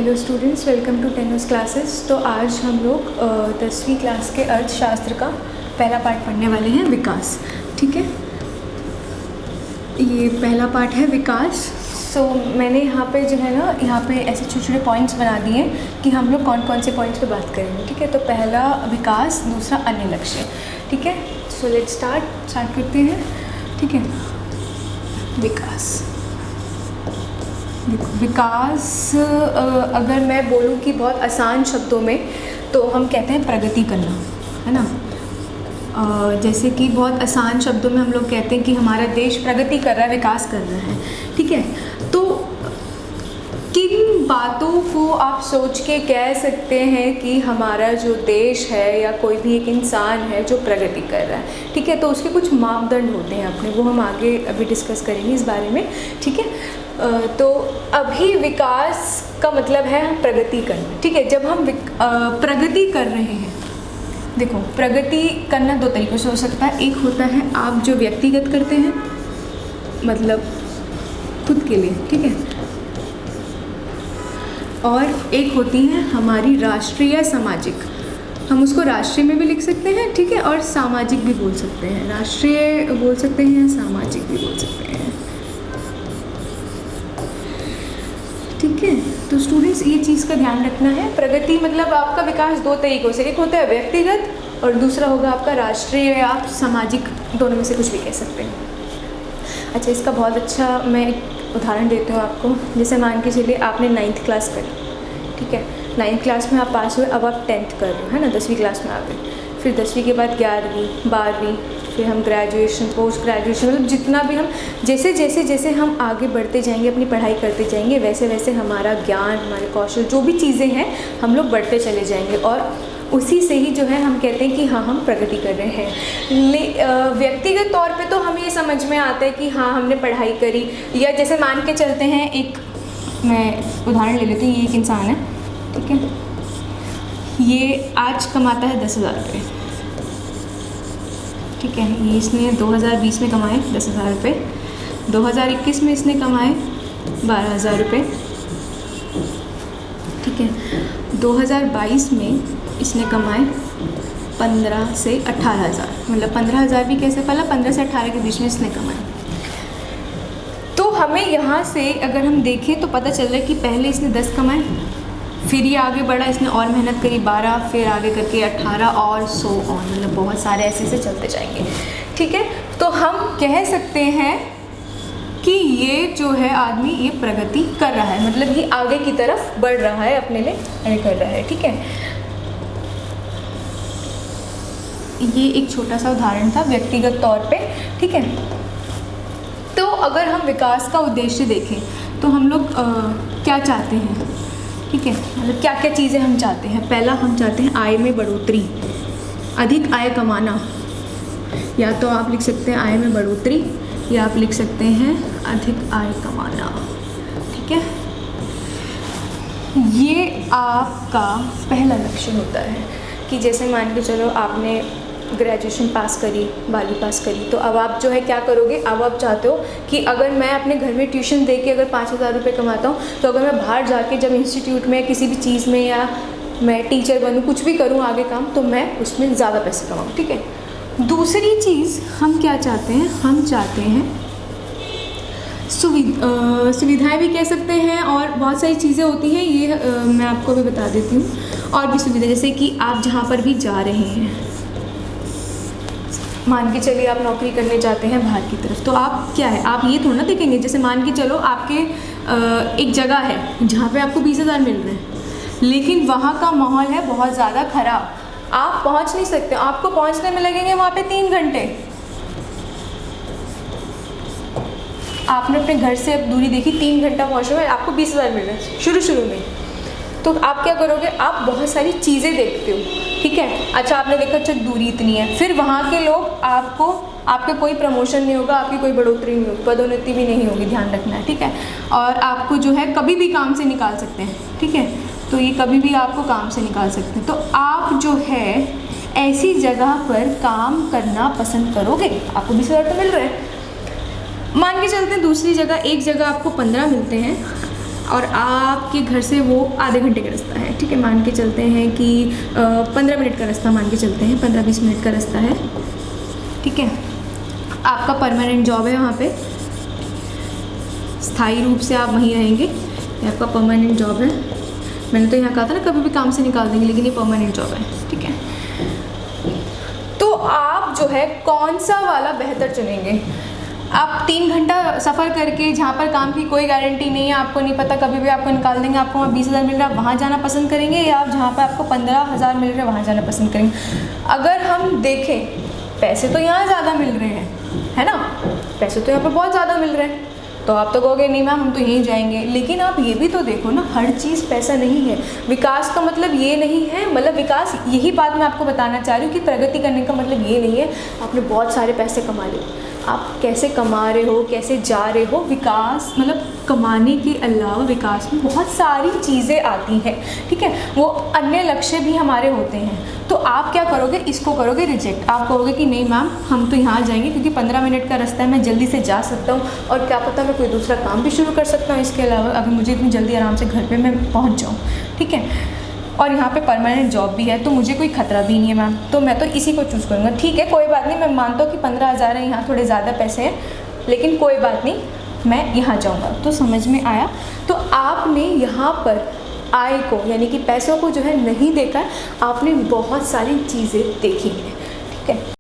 Hello students, welcome to टेनोस classes. तो आज हम लोग 10वीं क्लास के अर्थशास्त्र का पहला पार्ट पढ़ने वाले हैं, विकास। ठीक है, ये पहला पार्ट है विकास। सो मैंने यहाँ पे जो है ना, यहाँ पे ऐसे छोटे छोटे पॉइंट्स बना दिए हैं कि हम लोग कौन कौन से पॉइंट्स पे बात करेंगे। ठीक है, तो पहला विकास, दूसरा अन्य लक्ष्य। ठीक है, सो लेट्स स्टार्ट करते हैं। ठीक है, विकास। विकास अगर मैं बोलूँ कि बहुत आसान शब्दों में, तो हम कहते हैं प्रगति करना, है ना। जैसे कि बहुत आसान शब्दों में हम लोग कहते हैं कि हमारा देश प्रगति कर रहा है, विकास कर रहा है। ठीक है, तो किन बातों को आप सोच के कह सकते हैं कि हमारा जो देश है या कोई भी एक इंसान है जो प्रगति कर रहा है। ठीक है, तो उसके कुछ मापदंड होते हैं अपने, वो हम आगे अभी डिस्कस करेंगे इस बारे में। ठीक है, तो अभी विकास का मतलब है हम प्रगति करना। ठीक है, जब हम प्रगति कर रहे हैं, देखो प्रगति करना दो तरीक़ों से हो सकता है। एक होता है आप जो व्यक्तिगत करते हैं, मतलब खुद के लिए। ठीक है, और एक होती है हमारी राष्ट्रीय या सामाजिक। हम उसको राष्ट्रीय में भी लिख सकते हैं, ठीक है, और सामाजिक भी बोल सकते हैं। राष्ट्रीय बोल सकते हैं, सामाजिक भी बोल सकते हैं। ठीक है, तो स्टूडेंट्स ये चीज़ का ध्यान रखना है। प्रगति मतलब आपका विकास दो तरीक़ों से, एक होता है व्यक्तिगत और दूसरा होगा आपका राष्ट्रीय या आप सामाजिक, दोनों में से कुछ भी कह सकते हैं। अच्छा, इसका बहुत अच्छा मैं एक उदाहरण देती हूँ आपको। जैसे मान के चलिए आपने 9th क्लास करी। ठीक है, 9th क्लास में आप पास हुए, अब आप 10th कर रहे हो, है ना, 10वीं क्लास में आ गए। फिर 10वीं के बाद 11वीं, 12वीं, फिर हम ग्रेजुएशन, पोस्ट ग्रेजुएशन, मतलब जितना भी हम जैसे हम आगे बढ़ते जाएंगे, अपनी पढ़ाई करते जाएंगे, वैसे वैसे हमारा ज्ञान, हमारे कौशल, जो भी चीज़ें हैं, हम लोग बढ़ते चले जाएंगे। और उसी से ही जो है हम कहते हैं कि हाँ, हम प्रगति कर रहे हैं। व्यक्तिगत तौर पे तो हमें ये समझ में आता है कि हाँ, हमने पढ़ाई करी, या जैसे मान के चलते हैं, एक मैं उदाहरण ले लेती हूँ। ये एक इंसान है, ठीक है, ये आज कमाता है 10,000 रुपये। ठीक है, ये इसने 2020 में कमाए 10,000 रुपये, 2021 में इसने कमाए 12,000 रुपये। ठीक है, 2022 में इसने कमाए 15 से 18,000, मतलब 15,000 भी कैसे पला, 15 से 18 के बीच में इसने कमाए। तो हमें यहाँ से अगर हम देखें तो पता चल रहा है कि पहले इसने 10 कमाए, फिर ये आगे बढ़ा, इसने और मेहनत करी 12, फिर आगे करके 18 और 100 और, मतलब बहुत सारे ऐसे से चलते जाएंगे। ठीक है, तो हम कह सकते हैं कि ये जो है आदमी ये प्रगति कर रहा है, मतलब ये आगे की तरफ बढ़ रहा है, अपने लिए आगे कर रहा है। ठीक है, ये एक छोटा सा उदाहरण था व्यक्तिगत तौर पे। ठीक है, तो अगर हम विकास का उद्देश्य देखें तो हम लोग क्या चाहते हैं। ठीक है, मतलब क्या क्या चीज़ें हम चाहते हैं। पहला, हम चाहते हैं आय में बढ़ोतरी, अधिक आय कमाना। या तो आप लिख सकते हैं आय में बढ़ोतरी, या आप लिख सकते हैं अधिक आय कमाना। ठीक है, ये आपका पहला लक्ष्य होता है कि जैसे मान के चलो आपने ग्रेजुएशन पास करी, 12वीं पास करी, तो अब आप जो है क्या करोगे, अब आप चाहते हो कि अगर मैं अपने घर में ट्यूशन दे के अगर 5,000 रुपये कमाता हूँ, तो अगर मैं बाहर जाके जब इंस्टीट्यूट में किसी भी चीज़ में, या मैं टीचर बनूँ, कुछ भी करूँ आगे काम, तो मैं उसमें ज़्यादा पैसे कमाऊँ। ठीक है, दूसरी चीज़ हम क्या चाहते हैं, हम चाहते हैं सुविधाएं भी कह सकते हैं, और बहुत सारी चीज़ें होती हैं, ये मैं आपको भी बता देती हूँ। और भी सुविधा, जैसे कि आप जहाँ पर भी जा रहे हैं, मान के चलिए आप नौकरी करने जाते हैं बाहर की तरफ, तो आप क्या है, आप ये थोड़ा ना देखेंगे, जैसे मान के चलो आपके एक जगह है जहाँ पे आपको 20,000 मिल रहे हैं, लेकिन वहाँ का माहौल है बहुत ज़्यादा ख़राब, आप पहुँच नहीं सकते, आपको पहुँचने में लगेंगे वहाँ पे 3 घंटे। आपने अपने घर से अब दूरी देखी, 3 घंटा पहुँचने में आपको 20,000 मिल रहे हैं शुरू में, तो आप क्या करोगे, आप बहुत सारी चीज़ें देखते हो। ठीक है, अच्छा आपने देखा, अच्छा दूरी इतनी है, फिर वहाँ के लोग आपका कोई प्रमोशन नहीं होगा, आपकी कोई बढ़ोतरी नहीं होगी, पदोन्नति भी नहीं होगी, ध्यान रखना है। ठीक है, और आपको जो है कभी भी काम से निकाल सकते हैं। ठीक है, तो ये कभी भी आपको काम से निकाल सकते हैं, तो आप जो है ऐसी जगह पर काम करना पसंद करोगे। आपको 20,000 तो मिल रहे हैं, मान के चलते हैं दूसरी जगह, एक जगह आपको 15 मिलते हैं और आपके घर से वो आधे घंटे का रास्ता है, ठीक है, मान के चलते हैं कि 15 मिनट का रास्ता मान के चलते हैं, 15-20 मिनट का रास्ता है, ठीक है। आपका परमानेंट जॉब है वहाँ पे, स्थायी रूप से आप वहीं रहेंगे, ये आपका परमानेंट जॉब है। मैंने तो यहाँ कहा था ना कभी भी काम से निकाल देंगे, लेकिन ये परमानेंट जॉब है, ठीक है। तो आप जो है कौन सा वाला बेहतर चुनेंगे? आप 3 घंटा सफ़र करके जहाँ पर काम की कोई गारंटी नहीं है, आपको नहीं पता कभी भी आपको निकाल देंगे, आपको वहाँ 20,000 मिल रहा है, वहाँ जाना पसंद करेंगे, या आप जहाँ पर आपको 15,000 मिल रहे हैं वहाँ जाना पसंद करेंगे? अगर हम देखें, पैसे तो यहाँ ज़्यादा मिल रहे हैं, है ना, पैसे तो यहाँ पर बहुत ज़्यादा मिल रहे हैं, तो आप तो कहोगे नहीं मैम हम तो यहीं जाएंगे। लेकिन आप ये भी तो देखो ना, हर चीज़ पैसा नहीं है। विकास का मतलब ये नहीं है, मतलब विकास, यही बात मैं आपको बताना चाह रही हूँ कि प्रगति करने का मतलब ये नहीं है आपने बहुत सारे पैसे कमा लिए। आप कैसे कमा रहे हो, कैसे जा रहे हो, विकास मतलब कमाने के अलावा विकास में बहुत सारी चीज़ें आती हैं, ठीक है, वो अन्य लक्ष्य भी हमारे होते हैं। तो आप क्या करोगे, इसको करोगे रिजेक्ट, आप कहोगे कि नहीं मैम हम तो यहाँ जाएंगे क्योंकि 15 मिनट का रास्ता है, मैं जल्दी से जा सकता हूँ और क्या पता मैं कोई दूसरा काम भी शुरू कर सकता हूँ इसके अलावा, अगर मुझे इतनी जल्दी आराम से घर पे मैं पहुँच जाऊँ, ठीक है, और यहाँ पे परमानेंट जॉब भी है, तो मुझे कोई खतरा भी नहीं है मैम, तो मैं तो इसी को चूज़ करूँगा। ठीक है, कोई बात नहीं, मैं मानता हूँ कि 15,000 है, यहाँ थोड़े ज़्यादा पैसे हैं, लेकिन कोई बात नहीं, मैं यहाँ जाऊँगा। तो समझ में आया? तो आपने यहाँ पर आय को यानी कि पैसों को जो है नहीं देखा, आपने बहुत सारी चीज़ें देखी हैं, ठीक है।